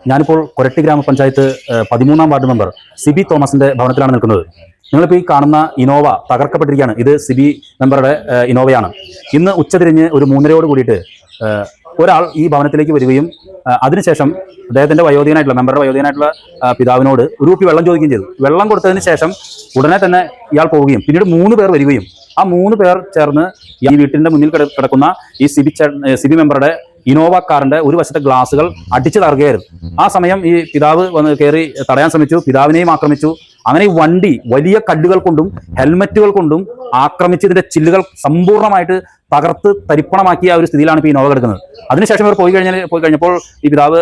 ഞാനിപ്പോൾ കൊരട്ടി ഗ്രാമപഞ്ചായത്ത് 13-ാം ward member Sibi തോമസിന്റെ ഭവനത്തിലാണ് നിൽക്കുന്നത്. നിങ്ങളിപ്പോൾ ഈ കാണുന്ന ഇനോവ തകർക്കപ്പെട്ടിരിക്കുകയാണ്. ഇത് സിബി മെമ്പറുടെ ഇനോവയാണ്. ഇന്ന് ഉച്ചതിരിഞ്ഞ് ഒരു 3:30യോട് കൂടിയിട്ട് ഒരാൾ ഈ ഭവനത്തിലേക്ക് വരികയും അതിനുശേഷം അദ്ദേഹത്തിന്റെ മെമ്പറുടെ വയോധികനായിട്ടുള്ള പിതാവിനോട് ഒരു കുപ്പി വെള്ളം ചോദിക്കുകയും ചെയ്തു. വെള്ളം കൊടുത്തതിന് ശേഷം ഉടനെ തന്നെ ഇയാൾ പോവുകയും പിന്നീട് 3 പേർ വരികയും ആ 3 പേർ ചേർന്ന് ഈ വീട്ടിന്റെ മുന്നിൽ കിടക്കുന്ന ഈ സിബി മെമ്പറുടെ ഇനോവ കാറിന്റെ ഒരു വശത്തെ ഗ്ലാസുകൾ അടിച്ചു തകർക്കുകയായിരുന്നു. ആ സമയം ഈ പിതാവ് വന്ന് കയറി തടയാൻ ശ്രമിച്ചു, പിതാവിനെയും ആക്രമിച്ചു. അങ്ങനെ ഈ വണ്ടി വലിയ കല്ലുകൾ കൊണ്ടും ഹെൽമറ്റുകൾ കൊണ്ടും ആക്രമിച്ച് ഇതിന്റെ ചില്ലുകൾ സമ്പൂർണ്ണമായിട്ട് തകർത്ത് തരിപ്പണമാക്കിയ ഒരു സ്ഥിതിയിലാണ് ഇപ്പോൾ ഇനോവ കിടക്കുന്നത്. അതിനുശേഷം ഇവർ പോയി കഴിഞ്ഞപ്പോൾ ഈ പിതാവ്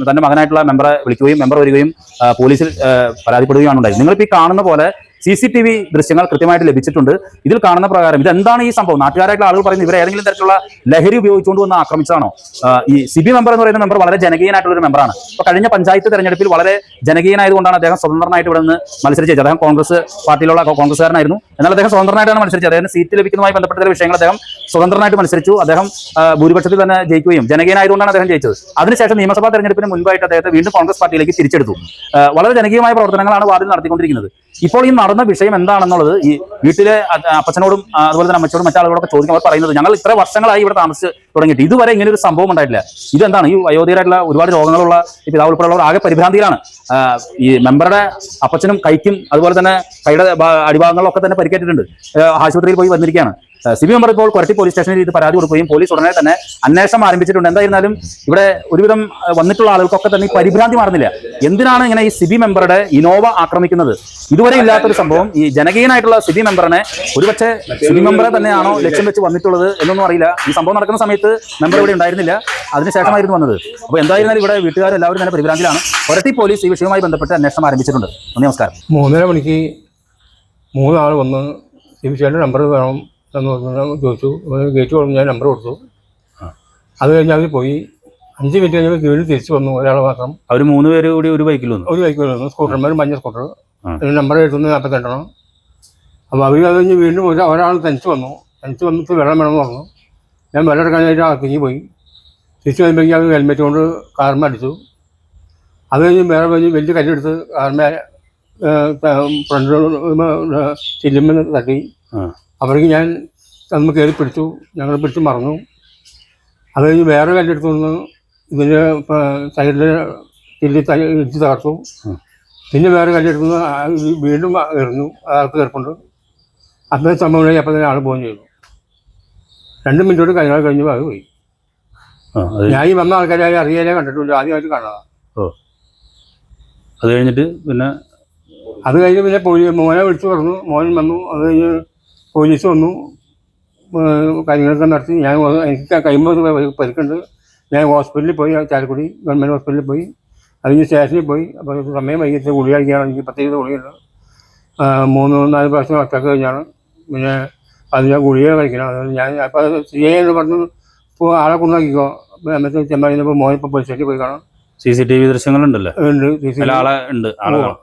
തന്റെ മകനായിട്ടുള്ള മെമ്പറെ വിളിക്കുകയും മെമ്പർ വരികയും പോലീസിൽ പരാതിപ്പെടുകയാണ് ഉണ്ടായത്. നിങ്ങളിപ്പോൾ ഈ കാണുന്ന പോലെ CCTV ദൃശ്യങ്ങൾ കൃത്യമായിട്ട് ലഭിച്ചിട്ടുണ്ട്. ഇതിൽ കാണുന്ന പ്രകാരം ഇതെന്താണ് ഈ സംഭവം? നാട്ടുകാരായിട്ടുള്ള ആളുകൾ പറയുന്നത് ഇവരെ ഏതെങ്കിലും തരത്തിലുള്ള ലഹരി ഉപയോഗിച്ചുകൊണ്ട് വന്ന് ആക്രമിച്ചതാണോ? ഈ സിബി മെമ്പർ എന്ന് പറയുന്ന മെമ്പർ വളരെ ജനകീയനായിട്ടുള്ള ഒരു മെമ്പറാണ്. അപ്പോൾ കഴിഞ്ഞ പഞ്ചായത്ത് തെരഞ്ഞെടുപ്പിൽ വളരെ ജനകീയനായതുകൊണ്ടാണ് അദ്ദേഹം സ്വതന്ത്രനായിട്ട് ഇവിടെ നിന്ന് മത്സരിച്ചത്. അദ്ദേഹം കോൺഗ്രസ് പാർട്ടിയിലുള്ള കോൺഗ്രസ്സുകാരനായിരുന്നു. എന്നാൽ അദ്ദേഹം സ്വതന്ത്രനായിട്ടാണ് മത്സരിച്ചത്. അദ്ദേഹം സീറ്റ് ലഭിക്കുന്നതുമായി ബന്ധപ്പെട്ട ചില വിഷയങ്ങൾ അദ്ദേഹം സ്വതന്ത്രനായിട്ട് മത്സരിച്ചു. അദ്ദേഹം ഭൂരിപക്ഷത്തിൽ തന്നെ ജയിക്കുകയും ജനകീയനായതുകൊണ്ടാണ് അദ്ദേഹം ജയിച്ചത്. അതിനുശേഷം നിയമസഭാ തെരഞ്ഞെടുപ്പിന് മുൻപായിട്ട് അദ്ദേഹത്തെ വീണ്ടും കോൺഗ്രസ് പാർട്ടിയിലേക്ക് തിരിച്ചെടുത്തു. വളരെ ജനകീയമായ പ്രവർത്തനങ്ങളാണ് വാർഡിൽ നടത്തിക്കൊണ്ടിരിക്കുന്നത്. ഇപ്പോൾ ഈ നടന്ന വിഷയം എന്താണെന്നുള്ളത് ഈ വീട്ടിലെ അപ്പച്ചനോടും അതുപോലെ തന്നെ അമ്മച്ചോടും മറ്റാളുകളൊക്കെ ചോദിക്കും. അവർ പറയുന്നത് ഞങ്ങൾ ഇത്ര വർഷങ്ങളായി ഇവിടെ താമസിച്ച് തുടങ്ങിയിട്ട് ഇതുവരെ ഇങ്ങനെ ഒരു സംഭവം ഉണ്ടായിട്ടില്ല. ഇതെന്താണ്? ഈ വയോധികരായിട്ടുള്ള ഒരുപാട് രോഗങ്ങളുള്ള ഈ പിതാവ് ഉൾപ്പെടെയുള്ളവർ ആകെ പരിഭ്രാന്തിയിലാണ്. ഈ മെമ്പറുടെ അപ്പച്ചനും കൈക്കും അതുപോലെ തന്നെ കൈയുടെ അടിഭാഗങ്ങളിലൊക്കെ തന്നെ പരിക്കേറ്റിട്ടുണ്ട്. ആശുപത്രിയിൽ പോയി വന്നിരിക്കുകയാണ്. സിബി മെമ്പർ ഇപ്പോൾ കൊരട്ടി പോലീസ് സ്റ്റേഷനിൽ ഇത് പരാതി കൊടുക്കുകയും പോലീസ് ഉടനെ തന്നെ അന്വേഷണം ആരംഭിച്ചിട്ടുണ്ട്. എന്തായിരുന്നാലും ഇവിടെ ഒരുവിധം വന്നിട്ടുള്ള ആളുകൾക്കൊക്കെ തന്നെ ഈ പരിഭ്രാന്തി മാറുന്നില്ല. എന്തിനാണ് ഇങ്ങനെ ഈ സിബി മെമ്പറുടെ ഇനോവ ആക്രമിക്കുന്നത്? ഇതുവരെ ഇല്ലാത്തൊരു സംഭവം. ഈ ജനകീയനായിട്ടുള്ള സിബി മെമ്പറിനെ ഒരുപക്ഷെ സിബി മെമ്പറെ തന്നെയാണോ ലക്ഷ്യം വെച്ച് വന്നിട്ടുള്ളത് എന്നൊന്നും അറിയില്ല. ഈ സംഭവം നടക്കുന്ന സമയത്ത് മെമ്പർ ഇവിടെ ഉണ്ടായിരുന്നില്ല, അതിനുശേഷമായിരുന്നു വന്നത്. അപ്പോൾ എന്തായിരുന്നാലും ഇവിടെ വീട്ടുകാരെല്ലാവരും തന്നെ പരിഭ്രാന്തിയിലാണ്. കൊരട്ടി പോലീസ് ഈ വിഷയവുമായി ബന്ധപ്പെട്ട് അന്വേഷണം ആരംഭിച്ചിട്ടുണ്ട്. നമസ്കാരം. 3:30 മണിക്ക് 3 ആൾ വന്ന് സിബി ചേട്ടൻ്റെ നമ്പർ വേണം എന്ന് ചോദിച്ചു. ഗേറ്റ് കൊടുത്ത് ഞാൻ നമ്പർ കൊടുത്തു. അത് കഴിഞ്ഞ് അവർ പോയി. 5 മിനിറ്റ് കഴിഞ്ഞപ്പോൾ വീണ്ടും തിരിച്ചു വന്നു. ഒരാൾ മാത്രം. അവർ 3 പേര് കൂടി ഒരു ബൈക്കിൽ വന്നു. സ്കൂട്ടർമാർ, മഞ്ഞ സ്കൂട്ടർ. നമ്പർ 42. അപ്പോൾ അവർ അത് കഴിഞ്ഞ് വീണ്ടും ഒരാൾ തനിച്ച് വന്നിട്ട് വെള്ളം വേണമെന്ന് പറഞ്ഞു. ഞാൻ വെള്ളം എടുക്കാനായിട്ട് അകത്തേക്ക് പോയി. തിരിച്ചു വരുമ്പോഴേക്കും അവർ ഹെൽമെറ്റ് കൊണ്ട് കാർമ അടിച്ചു. അത് കഴിഞ്ഞ് വേറെ വലിയ കല്ലെടുത്ത് കാർമ ഫ്രണ്ട് ചില്ലുമ്മ തട്ടി. അപ്പോഴേക്ക് ഞാൻ അന്ന് കയറി പിടിച്ചു. ഞങ്ങൾ പിടിച്ച് മറന്നു. അത് കഴിഞ്ഞ് വേറെ കല്ലെടുത്ത് വന്ന് ഇതിൻ്റെ സൈഡിൽ ചില്ലി ഇടിച്ച് തകർത്തു. പിന്നെ വേറെ കല്ലെടുത്ത് വീണ്ടും എറിഞ്ഞു. അകത്ത് കയറുന്നുണ്ട്. അത്രയും സംഭവം അപ്പം തന്നെ ആൾ പോവുകയും ചെയ്തു. 2 മിനിറ്റോട് കഴിഞ്ഞപ്പോൾ അത് പോയി. ഞാൻ ഈ വന്ന ആൾക്കാരെ അറിയാനേ കണ്ടിട്ടുണ്ട്. ആദ്യമായിട്ട് കാണാതാണ്. അത് കഴിഞ്ഞിട്ട് പിന്നെ മോനെ വിളിച്ചു പറഞ്ഞു. മോൻ വന്നു. അത് കഴിഞ്ഞ് പോലീസ് വന്നു. കാര്യങ്ങളൊക്കെ നടത്തി. എനിക്ക് കൈമ്പ് പരിക്കുണ്ട്. ഞാൻ ഹോസ്പിറ്റലിൽ പോയി, ചാലക്കുടി ഗവൺമെൻറ് ഹോസ്പിറ്റലിൽ പോയി. അതിന് സ്റ്റേഷനിൽ പോയി. അപ്പോൾ സമയം വൈകിട്ട് ഗുളിക കഴിക്കുകയാണെങ്കിൽ 10-20 ഗുളികയുണ്ട്. 3-4 പ്രാവശ്യം അറ്റാക്ക് കഴിഞ്ഞാണ്. പിന്നെ അതിന് ഗുളിക കഴിക്കണം. അതുകൊണ്ട് ഞാൻ അപ്പോൾ അത് ചെയ്യാൻ പറഞ്ഞു, ഇപ്പോൾ ആളെ കൊണ്ടാക്കിക്കോ. അപ്പോൾ എന്നിട്ട് ചെമ്പാടിപ്പോൾ മോനിപ്പോൾ പോലീസ് സ്റ്റേഷനിൽ പോയി കാണാം. CCTV ദൃശ്യങ്ങളുണ്ടല്ലോ, ഉണ്ട് അതിൽ ആളെ ഉണ്ട്, ആളെ കാണാം.